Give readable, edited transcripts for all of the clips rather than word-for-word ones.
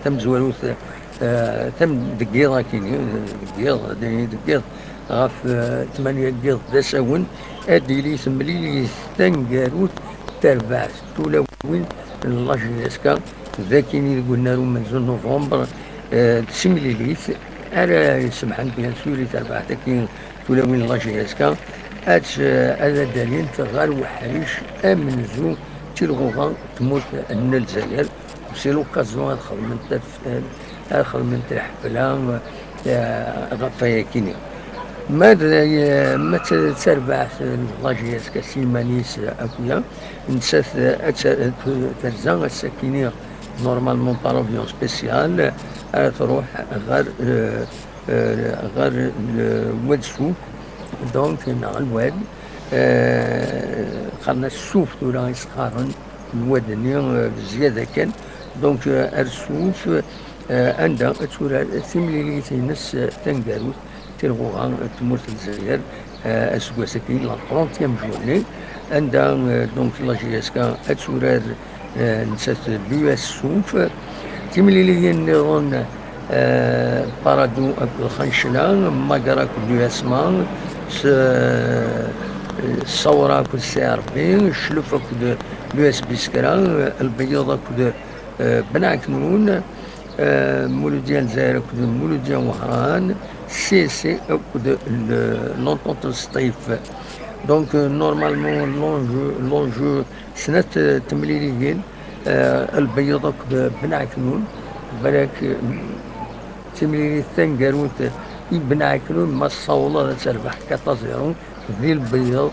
تم زواروث تم دقيضة كيني دقيض غاف 8 قيض ذا ساون ادي لي ثملي تنقاروت تربع تولوين لاجيسكا ذا كيني قلنا له من نوفمبر تسملي ليث على يسمحن بها سوري تربع تكين تولوين لاجيسكا هذا دليل تغار وحريش امن زو تلغوغا تموت ان الجزائر سي لوكازيون ادخل من الحفله غفايا كينيا ما تربع لاجياس كسيمانيس اكويا نسات ترزان السكينيه نورمالمون بارافيون سبيسيال تروح غير واد سوف دونك مع الواد قالنا السوف ولا يسخرن الواد بزياده كان دونك السوف عندها تورا ثمليلي تينس تنقاروت تلغوغا تموت الجزائر اسكوا ساكنين لا 30 جورني عندها دونك لاجياسكا تورا نسات اليو اس سوف تمليلي النظام بارادو الخنشلان ماكراك اليو اس مان الصورة كل سي ار بي الشلوفة كل اليو اس بي سكران البيضة كل بنعكنون مولو ديال الجزائر كود مولو ديال وهران سي سي كود لونطونت ستيف دونك نورمالمون لونجو سنة تمليليين البيضة كود بنعكنون بالك تمليلي ثانكاروت بنعكنون ما الصولة تربح 4-0 ذي البيض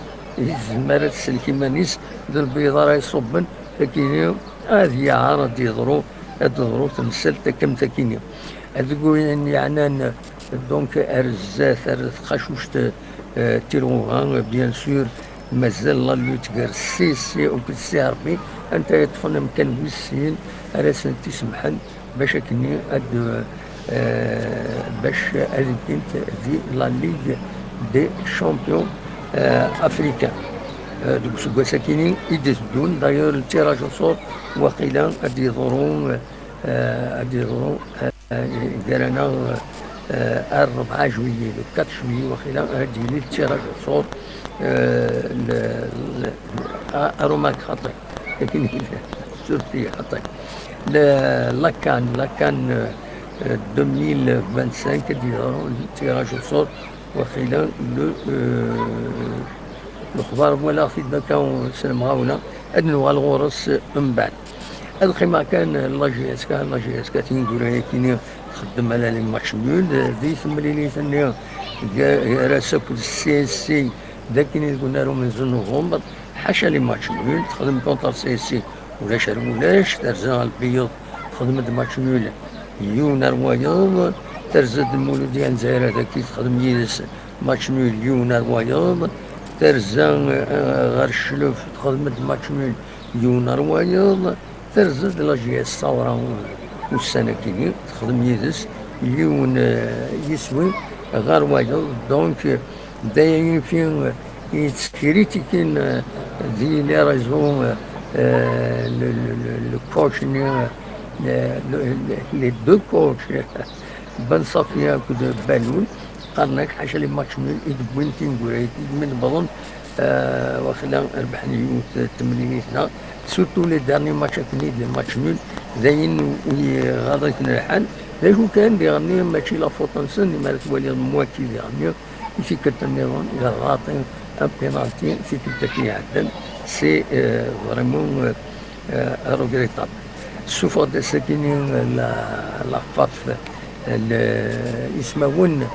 زمارة السلكيمانيس ذي البيض راه يصبن لكن هذه عارض يضرو الظروف تمثل كم تكينيا هذو يعني دونك ارزات خشوش تيروغان بيان سور مازال لا لوتغار سي سي او كل سي ار بي انت يطفن مكان ويسين راسن تسمحن باش كني باش كنت في لا ليغ دي شامبيون افريكان دوك سكوا ساكنين يدزدون دايور التيراج وصول وقيلا ادي يضرون دارنا 4 جويي لو 4 جويي وقيلا ادي لي التيراج وصول اروماك خطي لكن سورتي خطي لاكان 2025 يديرون التيراج وصول وقيلا الخبار ولا في دكا سلمها ولا ادنوا الغرس من بعد الخيمه كان لاجياسكا تنقول هي كيني خدم على لي ماتش نول ذي ثم لي ثاني راسك السي سي ذاك اللي قلنا له من نوفمبر حاشا لي ماتش نول تخدم كونتر سي سي ولا شرمولاش ترزا البيض خدمت ماتش نول يونر وياض ترزد المولود ديال الجزائر هذاك تخدم يدس ماتش نول يونر وياض ترزان غير الشلوف تخدم ماتش نول يونر وياض ترزد لاجي الثورة والسناكيني تخدم يدس يون يسوي غير وياض دونك دايرين فين يتكريتيكين ذي لي ريزون الكوتش لي دو كوتش بن صفيا كود بالون قالناك حاشا لي ماتش نول يدبوين تنقول من بظن وخلا ربحنا يوت 80 هنا سورتو لي دارني ماتش كني لي ماتش نول زين غاديتنا الحال ذاك كان ديغني ماشي لا فوتنسن ما تولي مواتي ديغني في كنت النظام الى غاطي ان بينالتي في كنت كيعدل سي فريمون روغريتابل السوفر ديال الساكنين لا قاف يسمون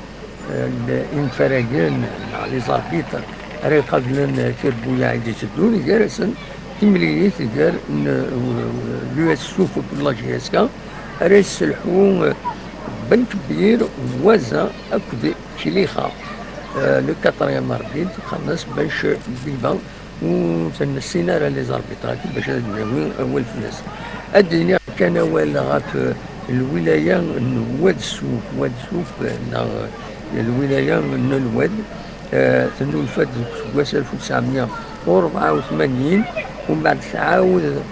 الانفراجين مع لي زاربيتر راه قبل تيربو يعيد يسدون جالسا تمليليت دار لو اس سوف كل جيسكا راه يسلحوا بن كبير وزا اكد كليخا لو كاتريام اربيت خلص باش بيبا وتنسينا راه لي زاربيتر باش ناوي اول في الناس الدنيا كان ولا غاف الولايه واد سوف الولايه من الواد تنو الفات سواس 1984 ومن بعد تعاود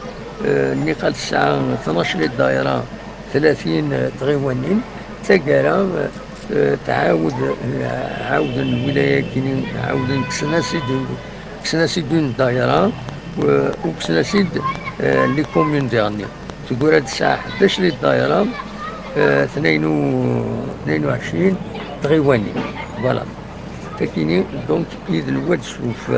نقل الساعه 12 للدائره 30 تغيوانين تاكارا عاود الولاية كيني عاود كسنا سيدون الدائرة وكسنا سيد لي كوميون ديالنا تقول هاد الساعة 11 للدائرة 22 تغيوانين فوالا. فكيني دونك إذ الواد شوف